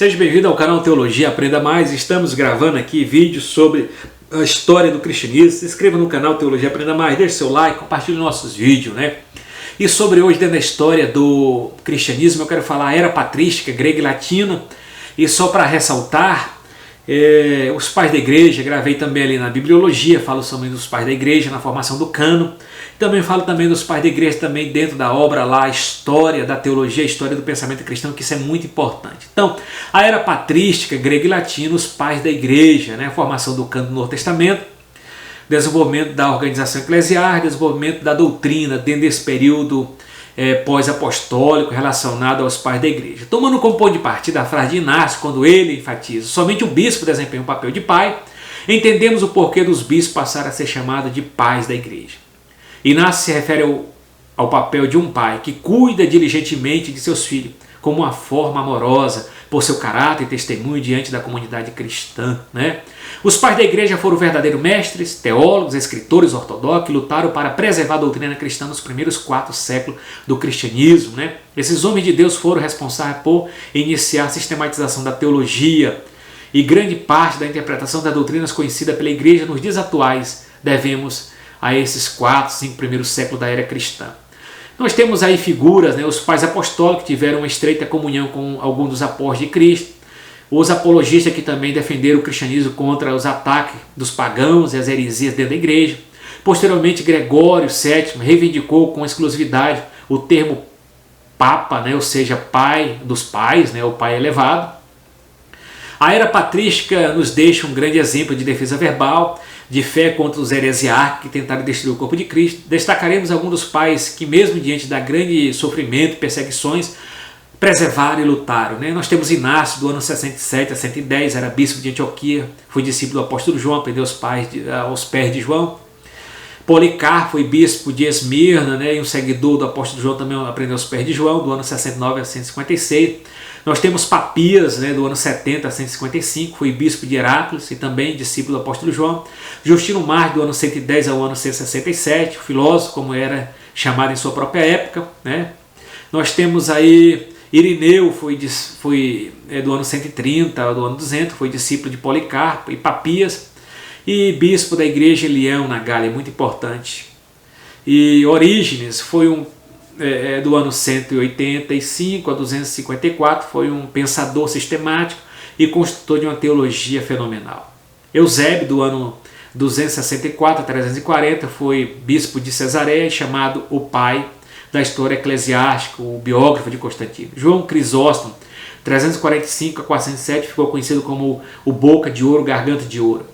Seja bem-vindo ao canal Teologia Aprenda Mais. Estamos gravando aqui vídeos sobre a história do cristianismo. Se inscreva no canal Teologia Aprenda Mais, deixe seu like, compartilhe nossos vídeos, né? E sobre hoje, dentro da história do cristianismo, eu quero falar a era patrística, grega e latina. E só para ressaltar, os pais da igreja, gravei também ali na bibliologia, falo também dos pais da igreja na formação do cânon. Também falo também dos pais da igreja, também dentro da obra lá, a história da teologia, a história do pensamento cristão, que isso é muito importante. Então, a era patrística, grega e latina, os pais da igreja, né? A formação do cânon do Novo Testamento, desenvolvimento da organização eclesiástica, desenvolvimento da doutrina dentro desse período pós-apostólico relacionado aos pais da igreja. Tomando como ponto de partida a frase de Inácio, quando ele enfatiza: somente o bispo desempenha o papel de pai, entendemos o porquê dos bispos passarem a ser chamados de pais da igreja. Inácio se refere ao papel de um pai que cuida diligentemente de seus filhos, como uma forma amorosa, por seu caráter e testemunho diante da comunidade cristã, né? Os pais da igreja foram verdadeiros mestres, teólogos, escritores ortodoxos que lutaram para preservar a doutrina cristã nos primeiros 4 séculos do cristianismo, né? Esses homens de Deus foram responsáveis por iniciar a sistematização da teologia, e grande parte da interpretação das doutrinas conhecida pela igreja nos dias atuais devemos a esses 4, 5 primeiros séculos da era cristã. Nós temos aí figuras, né, os pais apostólicos que tiveram uma estreita comunhão com alguns dos apóstolos de Cristo, os apologistas que também defenderam o cristianismo contra os ataques dos pagãos e as heresias dentro da igreja. Posteriormente, Gregório VII reivindicou com exclusividade o termo Papa, né, ou seja, pai dos pais, né, o pai elevado. A era patrística nos deixa um grande exemplo de defesa verbal, de fé contra os heresiarcos que tentaram destruir o corpo de Cristo. Destacaremos alguns dos pais que, mesmo diante da grande sofrimento e perseguições, preservaram e lutaram, né? Nós temos Inácio, do ano 67 a 110, era bispo de Antioquia, foi discípulo do apóstolo João, aprendeu aos pés de João. Policarpo foi bispo de Esmirna, né? E um seguidor do apóstolo João também aprendeu aos pés de João, do ano 69 a 156. Nós temos Papias, né, do ano 70 a 155, foi bispo de Herápolis e também discípulo do apóstolo João. Justino Mártir, do ano 110 ao ano 167, filósofo, como era chamado em sua própria época, né? Nós temos aí Irineu, foi do ano 130 ao do ano 200, foi discípulo de Policarpo e Papias, e bispo da igreja de Leão, na Gália, muito importante. E Orígenes foi do ano 185 a 254, foi um pensador sistemático e construtor de uma teologia fenomenal. Eusébio, do ano 264 a 340, foi bispo de Cesareia, chamado o pai da história eclesiástica, o biógrafo de Constantino. João Crisóstomo, 345 a 407, ficou conhecido como o boca de ouro, garganta de ouro.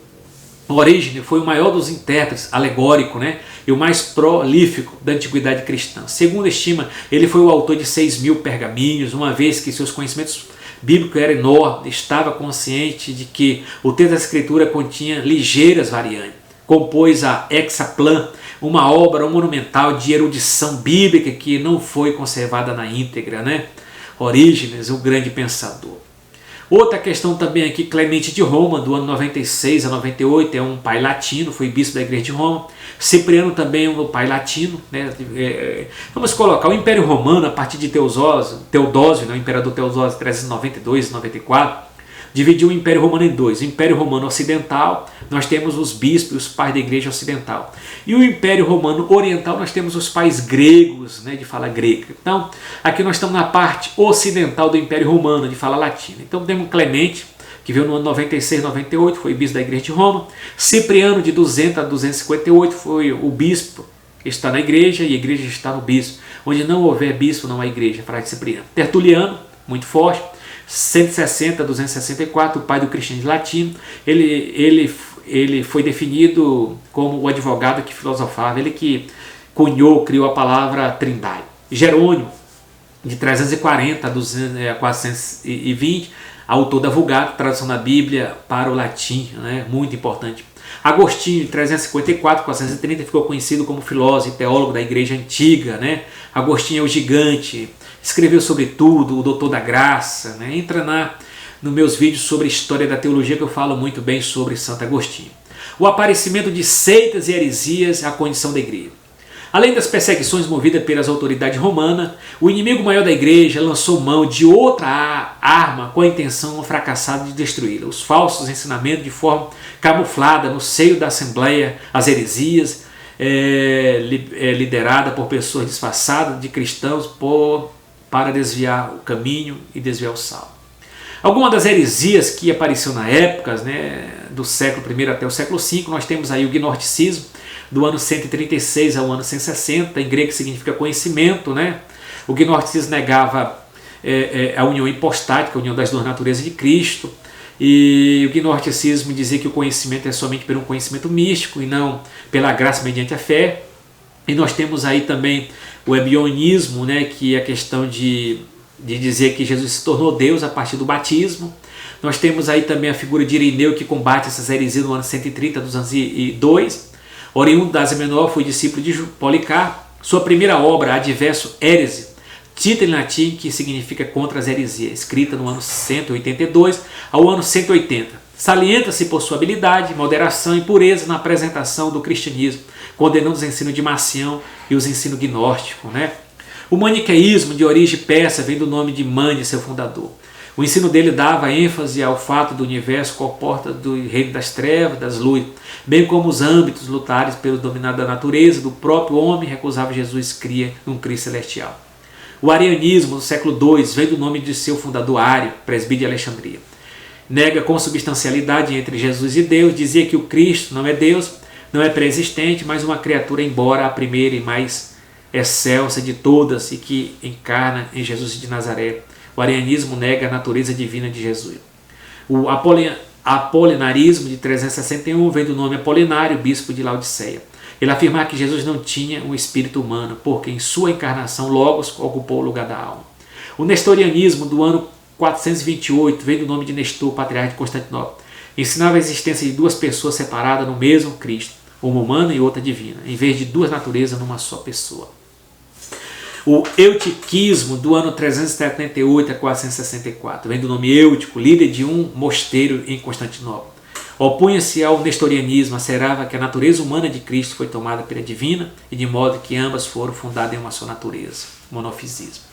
Orígenes foi o maior dos intérpretes alegórico, né, e o mais prolífico da antiguidade cristã. Segundo estima, ele foi o autor de 6.000 pergaminhos, uma vez que seus conhecimentos bíblicos eram enormes, estava consciente de que o texto da escritura continha ligeiras variantes. Compôs a Hexaplan, uma obra monumental de erudição bíblica que não foi conservada na íntegra, né? Orígenes, o grande pensador. Outra questão também aqui, Clemente de Roma, do ano 96 a 98, é um pai latino, foi bispo da igreja de Roma. Cipriano também é um pai latino, né? Vamos colocar o Império Romano, a partir de Teodósio, né? O imperador Teodósio 392 e 94, dividiu o Império Romano em dois. O Império Romano Ocidental, nós temos os bispos e os pais da igreja ocidental. E o Império Romano Oriental, nós temos os pais gregos, né, de fala grega. Então, aqui nós estamos na parte ocidental do Império Romano, de fala latina. Então, temos Clemente, que veio no ano 96, 98, foi bispo da igreja de Roma. Cipriano, de 200 a 258, foi o bispo que está na igreja, e a igreja está no bispo. Onde não houver bispo, não há igreja, frase de Cipriano. Tertuliano, muito forte, 160 a 264, o pai do cristianismo latino. Ele foi definido como o advogado que filosofava, ele que criou a palavra trindade. Jerônimo, de 340 a 420, autor da Vulgata, tradução da Bíblia para o latim, né? Muito importante. Agostinho, de 354 a 430, ficou conhecido como filósofo e teólogo da igreja antiga, né? Agostinho é o gigante, escreveu sobre tudo, o doutor da graça, né? Entra nos meus vídeos sobre história da teologia, que eu falo muito bem sobre Santo Agostinho. O aparecimento de seitas e heresias, a condição da igreja. Além das perseguições movidas pelas autoridades romanas, o inimigo maior da igreja lançou mão de outra arma com a intenção fracassada de destruí-la. Os falsos ensinamentos de forma camuflada no seio da Assembleia, as heresias, liderada por pessoas disfarçadas de cristãos para desviar o caminho e desviar o salvo. Algumas das heresias que apareceram na época, do século I até o século V, nós temos aí o gnosticismo, do ano 136 ao ano 160, em grego significa conhecimento. O gnosticismo negava a união hipostática, a união das duas naturezas de Cristo, e o gnosticismo dizia que o conhecimento é somente por um conhecimento místico e não pela graça mediante a fé. E nós temos aí também o ebionismo, que é a questão de dizer que Jesus se tornou Deus a partir do batismo. Nós temos aí também a figura de Irineu, que combate essas heresias no ano 130 dos anos 2. Oriundo da Ásia Menor, foi discípulo de Policarpo. Sua primeira obra, Adverso Heresi, título em latim que significa contra as heresias, escrita no ano 182 ao ano 180. Salienta-se por sua habilidade, moderação e pureza na apresentação do cristianismo, condenando os ensinos de Marcião e os ensinos gnósticos. O maniqueísmo, de origem persa, vem do nome de Mani, seu fundador. O ensino dele dava ênfase ao fato do universo comporta do reino das trevas, das luzes, bem como os âmbitos lutares pelo dominado da natureza, do próprio homem, recusava Jesus cria um Cristo celestial. O arianismo, do século II, vem do nome de seu fundador Ário, presbítero de Alexandria. Nega consubstancialidade entre Jesus e Deus, dizia que o Cristo não é Deus, não é pré-existente, mas uma criatura, embora a primeira e mais excelsa de todas, e que encarna em Jesus de Nazaré. O arianismo nega a natureza divina de Jesus. O apolinarismo, de 361, vem do nome Apolinário, bispo de Laodiceia. Ele afirma que Jesus não tinha um espírito humano, porque em sua encarnação Logos ocupou o lugar da alma. O nestorianismo, do ano 428, vem do nome de Nestor, patriarca de Constantinopla. Ensinava a existência de duas pessoas separadas no mesmo Cristo, uma humana e outra divina, em vez de duas naturezas numa só pessoa. O eutiquismo, do ano 378 a 464, vem do nome Eutico, líder de um mosteiro em Constantinopla. Opunha-se ao nestorianismo, asserava que a natureza humana de Cristo foi tomada pela divina e de modo que ambas foram fundadas em uma só natureza, monofisismo.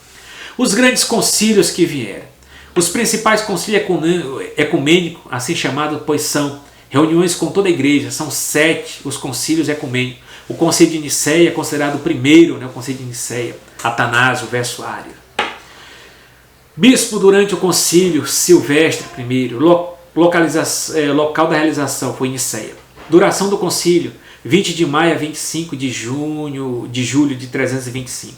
Os grandes concílios que vieram. Os principais concílios ecumênicos, assim chamados, pois são reuniões com toda a igreja, são 7 os concílios ecumênicos. O concílio de Niceia é considerado o primeiro, o concílio de Niceia, Atanásio versus Ário. Bispo durante o concílio, Silvestre I, local da realização foi Niceia. Duração do concílio, 20 de maio a 25 de julho de 325.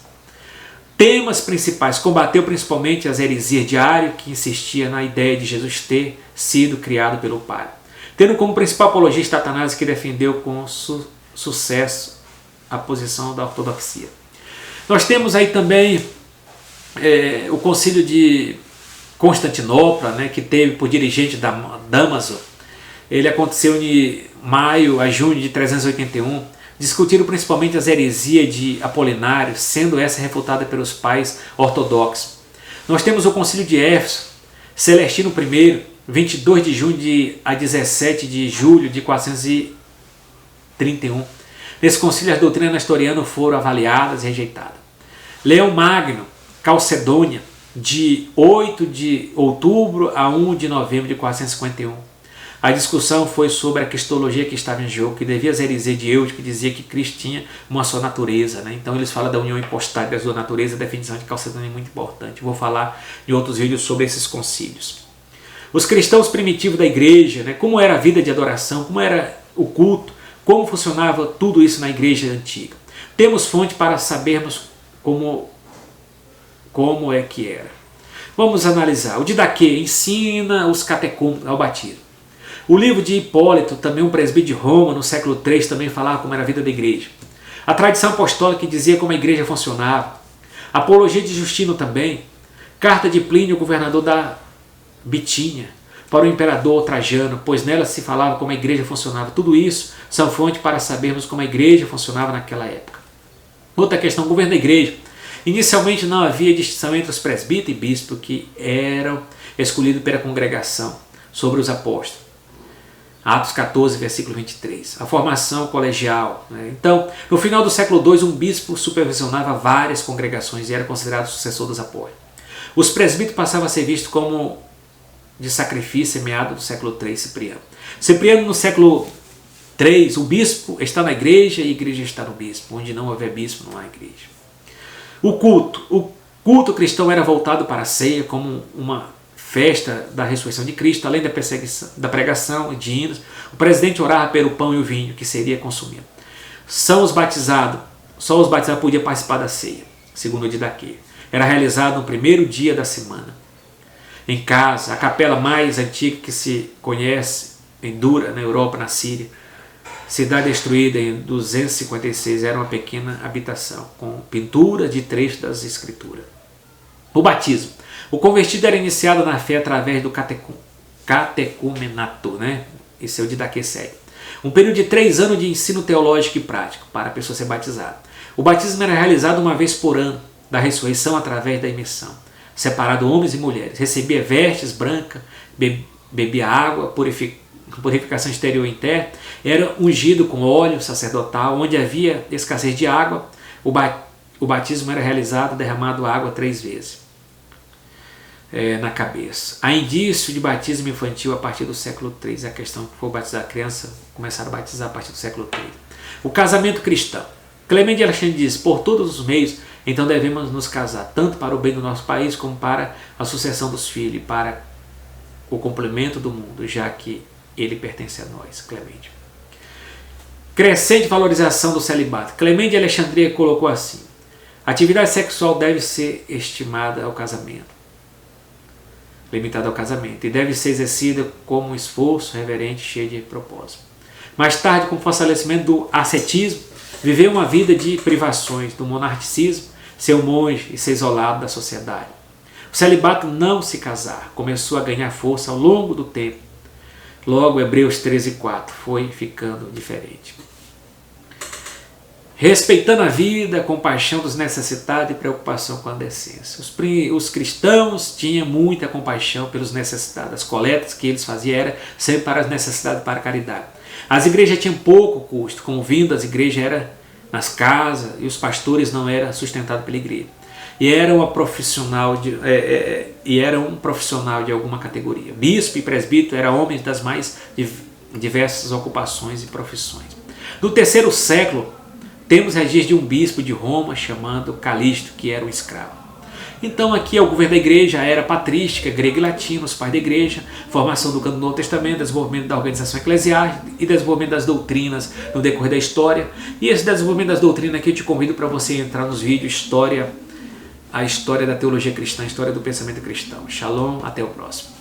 Temas principais, combateu principalmente as heresias de Ário, que insistia na ideia de Jesus ter sido criado pelo Pai. Tendo como principal apologista Atanásio, que defendeu com sucesso a posição da ortodoxia. Nós temos aí também o concílio de Constantinopla, que teve por dirigente Damaso. Ele aconteceu de maio a junho de 381. Discutiram principalmente as heresias de Apolinário, sendo essa refutada pelos pais ortodoxos. Nós temos o concílio de Éfeso, Celestino I, 22 de junho a 17 de julho de 431. Nesse concílio as doutrinas nestorianas foram avaliadas e rejeitadas. Leão Magno, Calcedônia, de 8 de outubro a 1 de novembro de 451. A discussão foi sobre a cristologia que estava em jogo, que devia as heresias de Eutico, que dizia que Cristo tinha uma só natureza. Então eles falam da união hipostática das duas naturezas, a definição de Calcedônia é muito importante. Vou falar em outros vídeos sobre esses concílios. Os cristãos primitivos da igreja, como era a vida de adoração, como era o culto, como funcionava tudo isso na igreja antiga. Temos fonte para sabermos como é que era. Vamos analisar. O Didaquê ensina os catecúmenos ao batismo. O livro de Hipólito, também um presbítero de Roma, no século III, também falava como era a vida da igreja. A tradição apostólica dizia como a igreja funcionava. A apologia de Justino também. Carta de Plínio, governador da Bitínia, para o imperador Trajano, pois nela se falava como a igreja funcionava. Tudo isso são fontes para sabermos como a igreja funcionava naquela época. Outra questão, o governo da igreja. Inicialmente não havia distinção entre os presbíteros e bispos, que eram escolhidos pela congregação sobre os apóstolos. Atos 14, versículo 23. A formação colegial. Né? Então, no final do século II, um bispo supervisionava várias congregações e era considerado sucessor dos apóstolos. Os presbíteros passavam a ser vistos como de sacrifício em meados do século III, Cipriano. Cipriano, no século III, o bispo está na igreja e a igreja está no bispo. Onde não houver bispo, não há igreja. O culto cristão era voltado para a ceia como uma festa da ressurreição de Cristo, além da pregação de hinos. O presidente orava pelo pão e o vinho que seria consumido. Só os batizados podiam participar da ceia, segundo o Didaquê. Era realizado no primeiro dia da semana. Em casa, a capela mais antiga que se conhece em Dura, na Europa, na Síria, cidade destruída em 256, era uma pequena habitação, com pintura de trechos das Escrituras. O batismo. O convertido era iniciado na fé através do catecumenato, né? Esse é o Didaquê segue. Um período de 3 anos de ensino teológico e prático para a pessoa ser batizada. O batismo era realizado uma vez por ano, da ressurreição através da imersão. Separado homens e mulheres. Recebia vestes brancas, bebia água, purificação exterior e interna. Era ungido com óleo sacerdotal. Onde havia escassez de água, o batismo era realizado derramando água 3 vezes. Na cabeça. Há indício de batismo infantil a partir do século III. A questão que for batizar a criança, começaram a batizar a partir do século III. O casamento cristão. Clemente de Alexandre diz: por todos os meios, então devemos nos casar, tanto para o bem do nosso país, como para a sucessão dos filhos, e para o complemento do mundo, já que ele pertence a nós. Clemente. Crescente valorização do celibato. Clemente de Alexandria colocou assim: a atividade sexual deve ser estimada ao casamento. Limitada ao casamento, e deve ser exercida como um esforço reverente, cheio de propósito. Mais tarde, com o fortalecimento do ascetismo, viveu uma vida de privações, do monasticismo, ser um monge e ser isolado da sociedade. O celibato, não se casar, começou a ganhar força ao longo do tempo. Logo, Hebreus 13:4 foi ficando diferente. Respeitando a vida, compaixão dos necessitados e preocupação com a decência. Os cristãos tinham muita compaixão pelos necessitados. As coletas que eles faziam era sempre para as necessidades, para a caridade. As igrejas tinham pouco custo, como vindo as igrejas era nas casas e os pastores não eram sustentados pela igreja. E era um profissional de alguma categoria. Bispo e presbítero eram homens das mais diversas ocupações e profissões. No 3º século, temos registros de um bispo de Roma chamado Calixto, que era um escravo. Então aqui é o governo da igreja, a era patrística, grego e latino, os pais da igreja, formação do Novo Testamento, desenvolvimento da organização eclesiástica e desenvolvimento das doutrinas no decorrer da história. E esse desenvolvimento das doutrinas aqui eu te convido para você entrar nos vídeos a história da teologia cristã, a história do pensamento cristão. Shalom, até o próximo.